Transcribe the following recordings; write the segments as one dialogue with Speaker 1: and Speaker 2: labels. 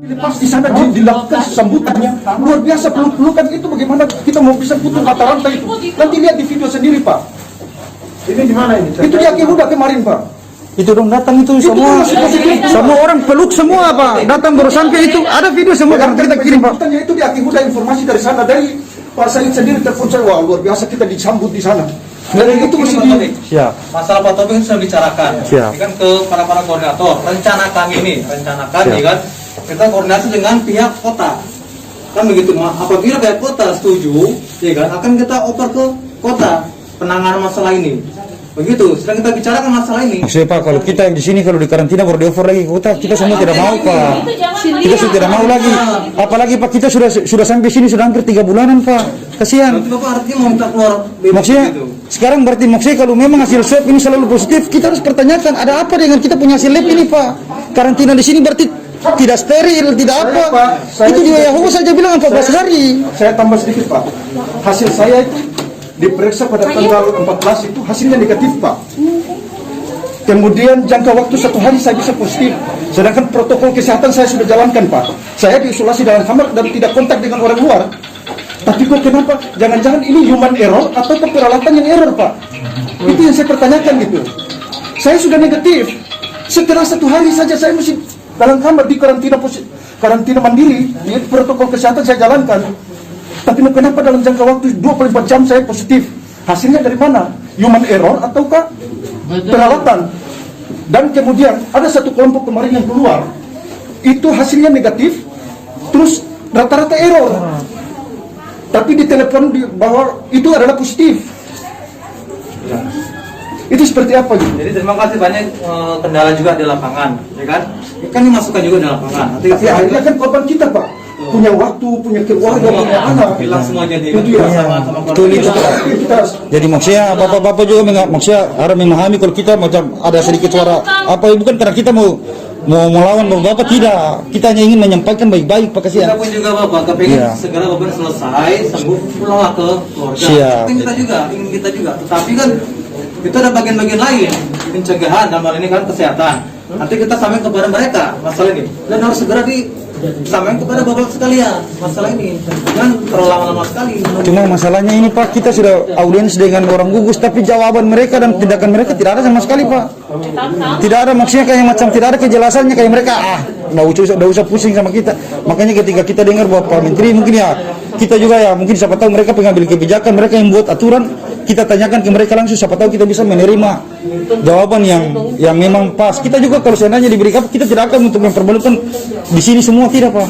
Speaker 1: Pas di sana dilakukan sambutannya luar biasa, peluk-pelukan itu bagaimana kita mau bisa putus mata rantai itu? Nanti lihat di video sendiri Pak.
Speaker 2: Ini di mana ini?
Speaker 1: Itu di Akihuda kemarin Pak.
Speaker 3: Itu dong datang itu semua orang peluk semua Pak, datang baru sampai itu ada video semua karena kita kirim Pak.
Speaker 1: Sambutannya itu di Akihuda, informasi dari sana, dari Pak Said sendiri telepon saya, wah luar biasa kita disambut di sana. Dan itu mesti di
Speaker 3: Siap.
Speaker 4: Masalah Pak Topik sudah bicarakan.
Speaker 3: Siap.
Speaker 4: Ini kan ke para koordinator. Rencana kami ini, rencanakan
Speaker 3: Siap.
Speaker 4: ya kan, kita koordinasi dengan pihak kota. Kan begitu, apabila pihak kota setuju, ya kan, akan kita oper ke kota penanganan masalah ini. Begitu, sedang kita bicarakan masalah ini.
Speaker 3: Maksudnya Pak, kalau kita yang di sini kalau di karantina baru di-over lagi ke kota, kita semua tidak mau Pak. Kita sudah tidak mau lagi. Apalagi Pak, kita sudah sampai sini sudah hampir 3 bulanan Pak. Kasihan.
Speaker 4: Berarti Bapak artinya mau minta keluar bebas
Speaker 3: Maksudnya
Speaker 4: gitu.
Speaker 3: sekarang berarti maksudnya kalau memang hasil swab ini selalu positif, kita harus pertanyakan ada apa dengan kita punya hasil lab ini Pak. Karantina di sini berarti tidak steril, tidak apa. Itu di WHO saja bilang 14 hari.
Speaker 1: Saya tambah sedikit Pak. Hasil saya itu diperiksa pada tanggal 14 itu hasilnya negatif Pak. Kemudian jangka waktu 1 hari saya bisa positif. Sedangkan protokol kesehatan saya sudah jalankan Pak. Saya diisolasi dalam kamar dan tidak kontak dengan orang luar. Tapi kok kenapa? Jangan-jangan ini human error atau peralatan yang error Pak? Itu yang saya pertanyakan gitu. Saya sudah negatif. Setelah 1 hari saja saya mesti dalam kamar di karantina mandiri. Di protokol kesehatan saya jalankan. Tapi kenapa dalam jangka waktu 24 jam saya positif? Hasilnya dari mana? Human error ataukah peralatan? Dan kemudian ada satu kelompok kemarin yang keluar, itu hasilnya negatif, terus rata-rata error. Tapi di telepon bahwa itu adalah positif. Itu seperti apa gitu?
Speaker 4: Jadi terima kasih banyak, kendala juga di lapangan, ya kan? Kan ini masukan juga di lapangan. Nanti
Speaker 1: Tapi akhirnya kan korban kita Pak, punya waktu, punya keluarga, punya anak.
Speaker 4: bilang semua jadi kan
Speaker 1: Itu ya.
Speaker 4: sama
Speaker 3: Betul itu Pak. Jadi maksudnya bapak-bapak juga maksudnya harus memahami kalau kita macam ada sedikit suara apa bukan karena kita mau melawan bapak tidak, kita hanya ingin menyampaikan baik-baik Pak,
Speaker 4: Kita
Speaker 3: kasihan.
Speaker 4: pun juga Bapak kepingin
Speaker 3: Iya.
Speaker 4: segera Bapak selesai, sembuh, pulanglah ke keluarga.
Speaker 3: Siap.
Speaker 4: Itu ingin kita juga. Tetapi kan itu ada bagian-bagian lain, pencegahan dalam hal ini kan kesehatan. Nanti kita sampaikan kepada mereka masalah ini dan harus segera disampaikan kepada Bapak sekalian masalah ini. Jangan terlalu lama-lama sekali.
Speaker 3: Cuma masalahnya ini Pak, kita sudah audiens dengan orang gugus tapi jawaban mereka dan tindakan mereka tidak ada sama sekali Pak. Tidak ada, maksudnya kayak macam tidak ada kejelasannya, kayak mereka nggak usah pusing sama kita. Makanya ketika kita dengar bahwa Pak Menteri mungkin ya kita juga ya mungkin siapa tahu mereka pengambil kebijakan, mereka yang buat aturan, kita tanyakan ke mereka langsung, siapa tahu kita bisa menerima jawaban yang memang pas. Kita juga kalau seandainya diberi kabar, kita tidak akan untuk mempermalukan di sini semua, tidak Pak.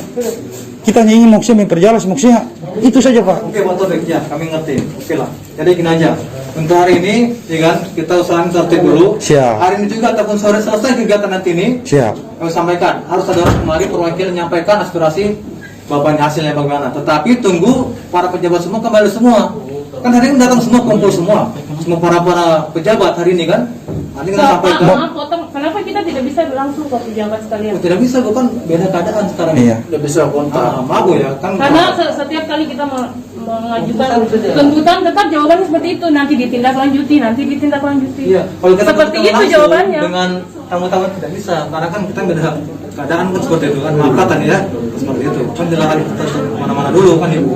Speaker 3: Kita hanya ingin maksudnya memperjelas, maksudnya itu saja Pak.
Speaker 4: Oke Pak Taufik, ya kami ngerti. Oke lah. Jadi gini aja. Untuk hari ini, ya kan, kita usahakan tertib dulu.
Speaker 3: Siap.
Speaker 4: Hari ini juga ataupun sore selesai kegiatan nanti ini.
Speaker 3: Siap.
Speaker 4: Kami sampaikan, harus ada orang kembali perwakilan menyampaikan aspirasi bapaknya hasilnya bagaimana. Tetapi tunggu para pejabat semua kembali semua. Kan hari ini datang semua, kumpul semua para pejabat hari ini kan. Nanti kita sampaikan.
Speaker 5: Maaf, potong. Kenapa kita tidak bisa langsung ke pejabat sekalian?
Speaker 4: Tidak bisa, bukan beda keadaan sekarang.
Speaker 3: Iya.
Speaker 2: Tidak bisa kontak.
Speaker 4: Mabuk ya kan.
Speaker 5: Karena setiap kali kita mengajukan tuntutan tetap jawabannya seperti itu, nanti ditindaklanjuti.
Speaker 4: Iya. Kalau kita
Speaker 5: Seperti
Speaker 4: bertemu
Speaker 5: itu
Speaker 4: langsung
Speaker 5: jawabannya.
Speaker 4: dengan tamu-tamu tidak bisa, karena kan kita beda keadaan kan seperti itu kan, makatan ya seperti itu kan dilarang kita mana-mana dulu kan ibu.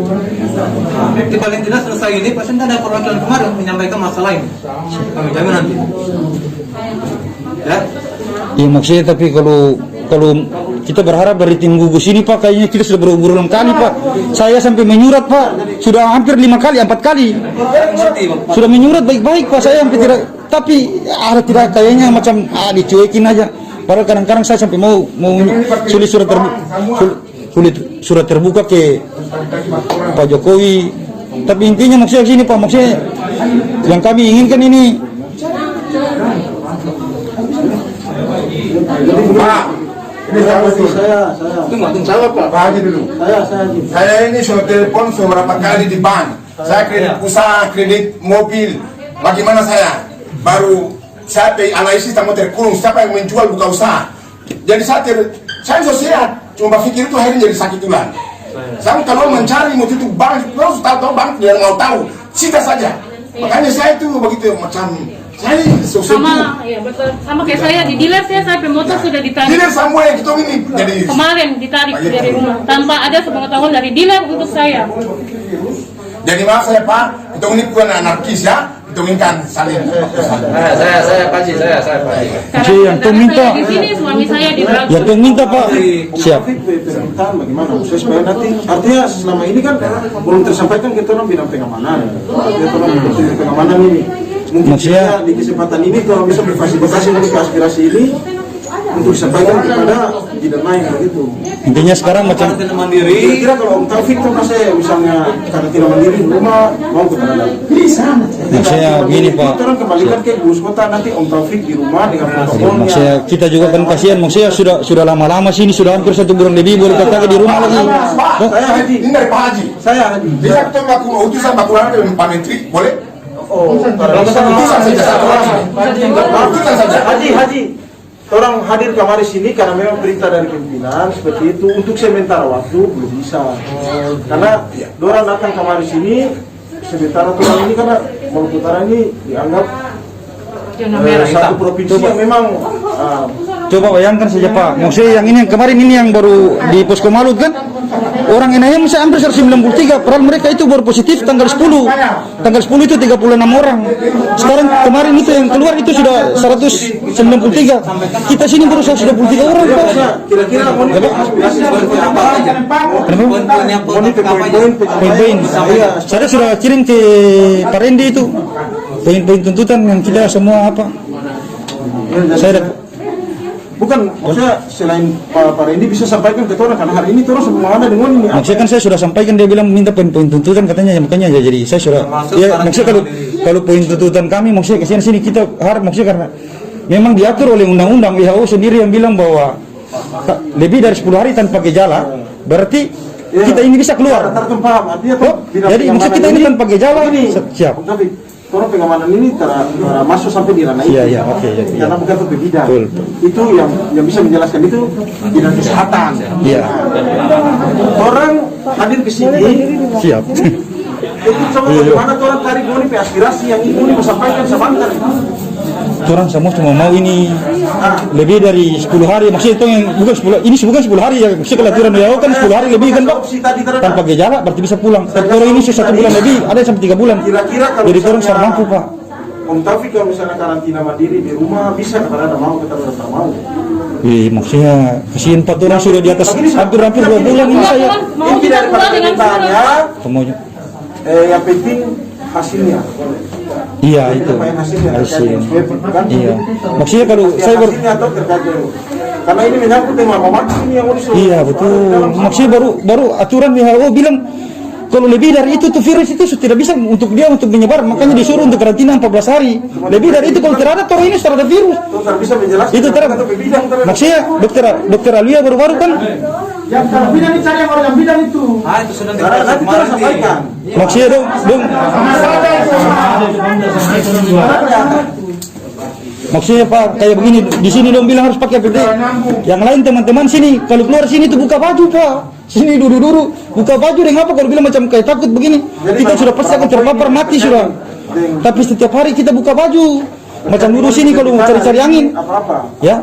Speaker 4: Nah, nanti paling tidak selesai ini pasti ada perwakilan kemarin menyampaikan masalah ini, kami jamin nanti. Ya.
Speaker 3: Iya maksudnya tapi kalau kita berharap dari tim gugus ini Pak, kayaknya kita sudah berulang kali Pak. Saya sampai menyurat Pak, sudah hampir 5 kali, 4 kali. Sudah menyurat baik-baik Pak, saya sampai tidak, tapi ada tidak kayaknya macam dicuekin aja. Padahal kadang-kadang saya sampai mau sulit surat terbuka ke Pak Jokowi. Tapi intinya maksudnya sini Pak, maksudnya yang kami inginkan ini.
Speaker 2: Pak, ini saya.
Speaker 4: Tunggu.
Speaker 2: Pak Haji dulu. Saya ini sudah telepon beberapa kali di bank. Saya kredit usaha, kredit mobil. Bagaimana saya? Baru saya analisis sama terkurung. Siapa yang menjual buka usaha? Jadi saya sudah sehat. Cuma pikir itu akhirnya jadi sakit tulang. Saya kalau mencari motif itu bank, terus tahu bank dia mau tahu, sita saja. Makanya saya itu begitu macam Saya
Speaker 5: Sama, ya betul. Sama kayak saya di dealer saya motor sudah ditarik.
Speaker 2: Dealer semua yang kita ini jadi
Speaker 5: Kemarin ditarik dari rumah tanpa ada sepengetahuan dari dealer untuk saya.
Speaker 2: jadi maaf saya Pak, kita ini bukan anarkis ya, kita ini kan saling.
Speaker 6: Saya Paji.
Speaker 5: Karena
Speaker 3: yang tuh minta.
Speaker 5: saya di sini suami saya di Braga.
Speaker 3: Ya tuh minta Pak. Siap.
Speaker 1: Permintaan bagaimana khusus supaya nanti artinya selama ini kan belum tersampaikan kita orang bidang pengamanan. Kita orang bidang pengamanan ini. Mungkin
Speaker 3: Maksudnya-
Speaker 1: kita di kesempatan ini kalau bisa berfasilitasi untuk aspirasi ini untuk disampaikan kepada tidak naik begitu.
Speaker 3: Intinya sekarang macam
Speaker 4: Karantina mandiri.
Speaker 1: Kira-kira kalau Om Taufik tuh saya misalnya karantina mandiri di rumah mau ke Tanah bisa.
Speaker 3: Maksudnya begini, Pak.
Speaker 1: Kita orang kembalikan ke Gus Kota nanti Om Taufik di rumah dengan protokolnya.
Speaker 3: maksudnya kita juga kan kasihan, maksudnya sudah lama-lama sini, sudah hampir 1 bulan lebih boleh katakan di rumah lagi.
Speaker 2: Pak,
Speaker 1: Saya Haji.
Speaker 2: ini dari Pak Haji.
Speaker 1: Saya Haji.
Speaker 2: Bisa kita melakukan utusan bakuran dengan Pak Menteri, boleh?
Speaker 1: Oh,
Speaker 2: Utusan saja satu lagi. Utusan saja.
Speaker 1: Haji. Orang hadir kemari sini karena memang perintah dari pimpinan seperti itu. Untuk sementara waktu belum bisa. Karena orang datang kemari sini sementara orang ini karena Maluku Utara ini dianggap
Speaker 5: Zona merah.
Speaker 1: satu provinsi yang memang
Speaker 3: Coba bayangkan saja Pak, maksudnya yang ini yang kemarin ini yang baru di Posko Malut kan, orang NIM bisa hampir 193, padahal mereka itu baru positif tanggal 10. Tanggal 10 itu 36 orang. Sekarang kemarin itu yang keluar itu sudah 193. Kita sini baru 123 orang Pak.
Speaker 1: kira-kira mau aspirasi seperti apa?
Speaker 4: Poin-poinnya
Speaker 3: Poin-poin. Saya sudah kirim ke Pak Rendi itu. Poin-poin tuntutan yang kita semua apa? Saya
Speaker 1: Bukan, maksudnya selain Pak Rendi bisa sampaikan ke orang karena hari ini terus semua ada dengan ini.
Speaker 3: maksudnya kan saya sudah sampaikan, dia bilang minta poin-poin tuntutan katanya, ya, makanya ya, jadi saya sudah ya maksudnya kalau poin tuntutan kami maksudnya kesian sini kita harap maksudnya karena memang diatur oleh undang-undang WHO sendiri yang bilang bahwa lebih dari 10 hari tanpa gejala berarti kita ini bisa keluar.
Speaker 1: Tartem paham, artinya
Speaker 3: Oh, jadi maksud kita ini tanpa gejala siap.
Speaker 1: Tapi orang pengamanan ini masuk sampai di ranah itu.
Speaker 3: Iya, oke, iya.
Speaker 1: Karena bukan untuk bidang.
Speaker 3: Betul.
Speaker 1: Itu yang bisa menjelaskan itu bidang kesehatan.
Speaker 3: Iya.
Speaker 1: Orang hadir ke sini
Speaker 3: Siap.
Speaker 1: itu sama bagaimana orang tarik goni aspirasi yang ini menyampaikan sebentar.
Speaker 3: Orang semua cuma mau ini lebih dari 10 hari, maksudnya itu yang bukan 10 hari ya, maksudnya kalau aturan WHO kan 10 hari lebih kan Pak, tanpa gejala berarti bisa pulang. Tapi kalau ini sudah 1 bulan lebih, ada yang sampai 3 bulan.
Speaker 1: Kira-kira kalau
Speaker 3: Jadi orang sudah mampu Pak.
Speaker 1: Om Taufik kalau misalnya karantina mandiri di rumah bisa karena ada mau kita tidak mau.
Speaker 3: Maksudnya kasihan Pak, orang sudah di atas hampir 2 bulan ini saya.
Speaker 5: Mau
Speaker 1: Inti
Speaker 5: kita
Speaker 1: dari
Speaker 5: keluar dengan
Speaker 1: permintaannya
Speaker 3: Semuanya.
Speaker 1: yang penting hasilnya.
Speaker 3: Iya itu.
Speaker 1: Hasilnya
Speaker 3: Hasil.
Speaker 1: kan?
Speaker 3: Iya. Maksudnya kalau saya
Speaker 1: hasilnya atau terkait dengan- karena ini menyangkut dengan memakai ini yang mau disuruh.
Speaker 3: iya betul. Maksudnya baru aturan WHO bilang kalau lebih dari itu tuh virus itu tidak bisa untuk menyebar, makanya disuruh untuk karantina 14 hari. Lebih dari itu kalau tidak ada toh ini sudah ada virus.
Speaker 1: Dokter bisa menjelaskan.
Speaker 3: Itu ter
Speaker 1: atau bidang
Speaker 3: maksudnya dokter Alia baru-baru kan
Speaker 1: yang kalau bidang dicari yang orang bidang itu.
Speaker 4: itu sudah
Speaker 1: Karena nanti kita sampaikan.
Speaker 3: maksudnya dong maksudnya Pak kayak begini di sini dong bilang harus pakai APD. Yang lain teman-teman sini kalau keluar sini tuh buka baju Pak. Sini duduk buka baju dengan apa kalau bilang macam kayak takut begini. Kita sudah pasti akan terpapar mati sudah. Tapi setiap hari kita buka baju. Macam duduk sini kalau mau cari-cari angin.
Speaker 1: Apa-apa.
Speaker 3: Ya.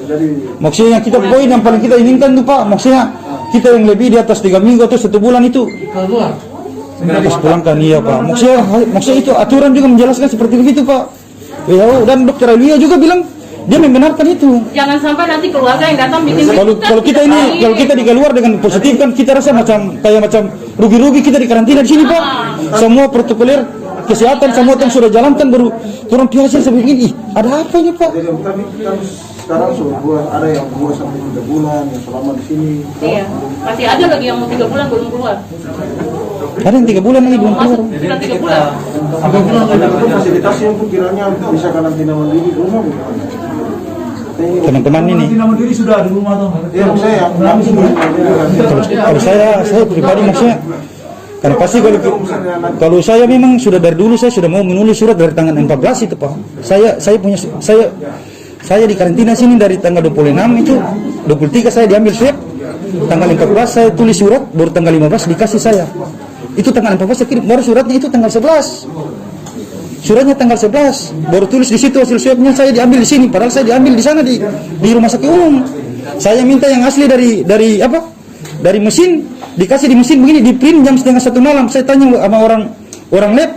Speaker 1: Jadi
Speaker 3: Maksudnya kita poin yang paling kita inginkan tuh Pak, maksudnya kita yang lebih di atas 3 minggu atau 1 bulan itu harus pulangkan iya Pak. Maksudnya itu aturan juga menjelaskan seperti begitu Pak. WHO dan dokter Alia juga bilang dia membenarkan itu.
Speaker 5: Jangan sampai nanti keluarga yang datang bikin
Speaker 3: Kalau kita ini kalau kita di keluar dengan positif kan kita rasa macam rugi-rugi kita di karantina di sini Pak. Semua protokoler kesehatan semua yang sudah jalankan baru turun pihak hasil seperti ini. Ada apa ini Pak?
Speaker 1: jadi kami kan sekarang sudah buat ada yang 2 sampai 3 bulan yang selama di sini.
Speaker 5: Iya, masih ada lagi yang mau 3 bulan belum keluar.
Speaker 3: Ada yang 3 bulan lagi belum keluar.
Speaker 5: Masuk sudah 3 bulan.
Speaker 1: Itu fasilitasnya untuk kiranya bisa karantina mandiri di rumah bagaimana?
Speaker 3: Teman-teman ini.
Speaker 1: mandiri sudah di rumah tuh. Iya, saya langsung
Speaker 3: Kalau saya pribadi maksudnya karena pasti kalau saya memang sudah dari dulu saya sudah mau menulis surat dari tanggal 14 itu Pak. Saya di karantina sini dari tanggal 26 itu 23 saya diambil swab, tanggal 14 saya tulis surat, baru tanggal 15 dikasih saya. Itu tanggal 14 saya kirim, baru suratnya itu tanggal 11. suratnya tanggal 11, baru tulis di situ hasil swabnya saya diambil di sini, padahal saya diambil di sana di rumah sakit umum. Saya minta yang asli dari mesin, dikasih di mesin begini, di print jam setengah 1 malam. Saya tanya sama orang lab,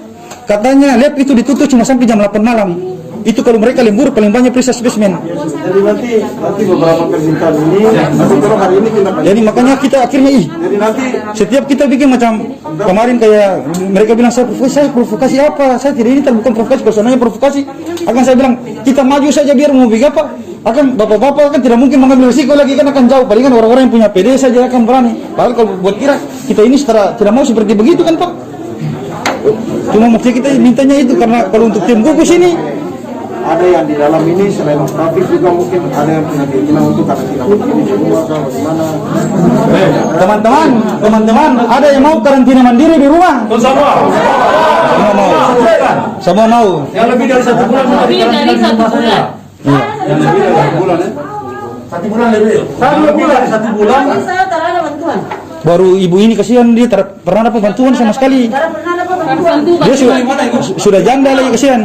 Speaker 3: katanya lab itu ditutup cuma sampai jam 8 malam. Itu kalau mereka lembur paling banyak periksa spesimen.
Speaker 1: Jadi nanti beberapa permintaan ini nanti kalau hari ini kita
Speaker 3: Jadi makanya kita akhirnya
Speaker 1: jadi nanti
Speaker 3: setiap kita bikin macam kemarin kayak mereka bilang saya provokasi apa? Saya tidak, ini bukan provokasi, personanya provokasi. Akan saya bilang kita maju saja biar mau bikin apa? Akan bapak-bapak kan tidak mungkin mengambil risiko lagi, kan akan jauh. Palingan orang-orang yang punya PD saja akan berani. Padahal kalau buat kira kita ini tidak mau seperti begitu kan Pak? Cuma maksudnya kita mintanya itu karena kalau untuk tim gugus ini
Speaker 1: ada yang di dalam ini selain Taufik juga mungkin ada yang punya keinginan untuk karantina mandiri di rumah atau bagaimana.
Speaker 3: teman-teman ada yang mau karantina mandiri di rumah? Semua mau. Semua mau.
Speaker 1: Yang lebih dari 1 bulan.
Speaker 5: Lebih dari 1 bulan.
Speaker 1: Yang lebih dari 1 bulan ya. 1 bulan lebih. Lebih dari 1 bulan.
Speaker 7: Saya tak ada bantuan.
Speaker 3: Baru ibu ini kasihan, dia pernah dapat bantuan sama sekali.
Speaker 7: Tidak pernah dapat bantuan.
Speaker 5: Bantu
Speaker 3: Dia sudah janda lagi kasihan.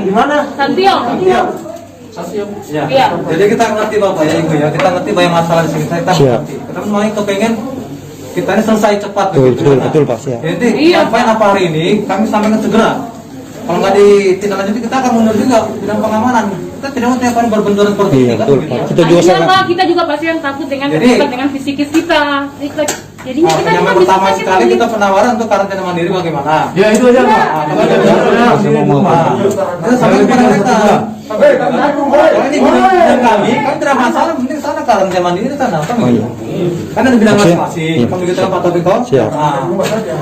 Speaker 5: Santiong.
Speaker 4: Ya.
Speaker 5: Iya.
Speaker 4: Jadi kita ngerti Bapak ya Ibu ya, kita ngerti banyak masalah di sini. Kita
Speaker 3: Siap.
Speaker 4: ngerti. Kita mau kepengen kita ini selesai cepat.
Speaker 3: Betul Pak, siap.
Speaker 4: Jadi
Speaker 5: Iya.
Speaker 4: apa hari ini kami sampaikan segera. Kalau nggak ditindaklanjuti kita akan mundur juga bidang pengamanan. Kita tidak mau tiap hari berbenturan seperti
Speaker 3: Iya,
Speaker 4: ini kan.
Speaker 3: betul Pak. Kita juga
Speaker 5: Kasihan,
Speaker 3: sangat.
Speaker 5: Pak, kita juga pasti yang takut dengan
Speaker 4: Jadi-
Speaker 5: terlibat dengan fisikis kita. Jadinya kita
Speaker 4: Yang
Speaker 5: cuma bisa
Speaker 4: pertama
Speaker 5: sakit
Speaker 4: sekali
Speaker 5: sendiri.
Speaker 4: kita penawaran untuk karantina mandiri bagaimana?
Speaker 1: Ya itu aja Pak.
Speaker 4: Kita sampai kepada mereka. Kalau ini bidang kami tidak masalah, penting sana karantina mandiri di sana.
Speaker 3: Oh, iya.
Speaker 4: Karena di bidang
Speaker 3: Maksudnya-
Speaker 4: masing-masing.
Speaker 3: iya.
Speaker 4: Kami kita Pak Topik toh.
Speaker 3: Siap.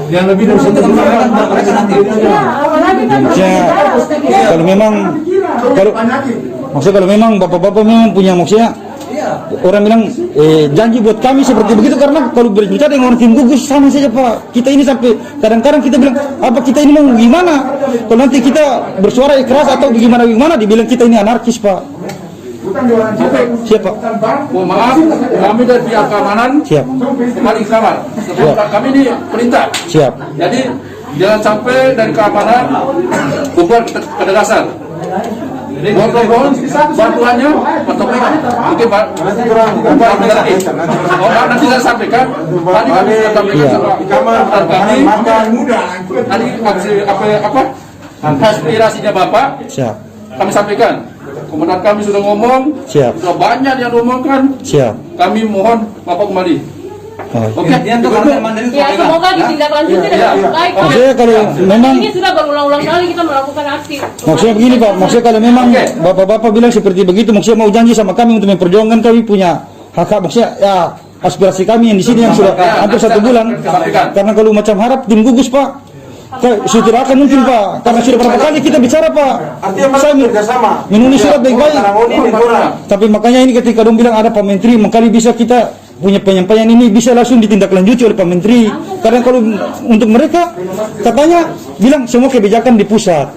Speaker 1: Yang lebih dari 1
Speaker 4: Kita
Speaker 1: bulan.
Speaker 4: sampaikan kepada mereka nanti.
Speaker 3: Maksudnya kalau memang bapak-bapak memang punya maksudnya
Speaker 4: Iya.
Speaker 3: orang bilang janji buat kami seperti begitu, karena kalau berbicara dengan orang tim gugus sama saja Pak. Kita ini sampai kadang-kadang kita bilang apa kita ini mau gimana? Kalau nanti kita bersuara keras atau bagaimana dibilang kita ini anarkis Pak. Siap Pak.
Speaker 8: Mohon maaf, kami dari pihak keamanan
Speaker 3: Siap.
Speaker 8: kembali ke kamar. Kami ini perintah.
Speaker 3: Siap.
Speaker 8: Jadi jangan sampai dari keamanan buat ketegasan. Mohon bantuannya Pak Topik. Mungkin Pak nanti saya sampaikan. Tadi kami sudah sampaikan sama kamar kami. Tadi apa aspirasinya Bapak
Speaker 3: Siap.
Speaker 8: kami sampaikan. Komandan kami sudah ngomong.
Speaker 3: Siap.
Speaker 8: Sudah banyak yang ngomongkan.
Speaker 3: Siap.
Speaker 8: Kami mohon Bapak kembali.
Speaker 3: Oh.
Speaker 8: Oke,
Speaker 4: Yang untuk karantina mandiri
Speaker 5: Ya,
Speaker 4: pegang.
Speaker 5: semoga ditindaklanjuti dengan baik. Pak.
Speaker 3: Maksudnya kalau memang
Speaker 5: Ini sudah berulang-ulang kali kita melakukan aksi.
Speaker 3: maksudnya begini Pak, maksudnya kalau memang bapak-bapak bilang seperti begitu, maksudnya mau janji sama kami untuk memperjuangkan kami punya hak, maksudnya ya aspirasi kami yang di sini yang sudah hampir 1 bulan. Karena kalau macam harap tim gugus Pak, sudah tidak akan mungkin Pak, karena sudah berapa kali kita bicara Pak.
Speaker 1: Artinya
Speaker 3: Saya
Speaker 1: kerjasama.
Speaker 3: menulis surat baik-baik.
Speaker 1: Ini kurang.
Speaker 3: Tapi makanya ini ketika dong bilang ada Pak Menteri, makanya bisa kita punya penyampaian ini bisa langsung ditindaklanjuti oleh Pak Menteri. Karena kalau untuk mereka katanya bilang semua kebijakan di pusat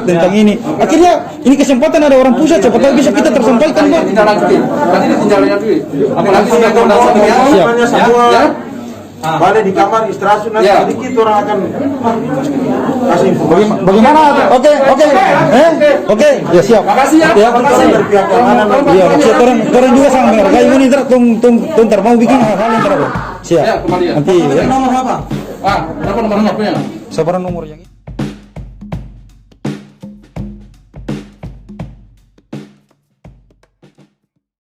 Speaker 3: tentang ini. Akhirnya ini kesempatan ada orang pusat, siapa tahu bisa kita tersampaikan Pak.
Speaker 8: tindak lanjuti. Nanti ditindaklanjuti. Apalagi sudah komandan
Speaker 3: Siap.
Speaker 1: Semua
Speaker 8: ya.
Speaker 1: balik di kamar istirahat nanti
Speaker 8: Ya.
Speaker 1: sedikit orang akan kasih informasi.
Speaker 3: Bagaimana? Oke. Ya siap.
Speaker 8: Makasih ya.
Speaker 3: Ya.
Speaker 1: Kita dari pihak keamanan
Speaker 3: Iya, maksudnya orang juga sama menghargai ini tung mau bikin hal-hal yang terlalu. Siap.
Speaker 8: Ya, kembali ya.
Speaker 3: Nanti ya.
Speaker 4: Nomor berapa?
Speaker 8: Pak, berapa nomor HP-nya?
Speaker 3: Sabaran nomor yang ini.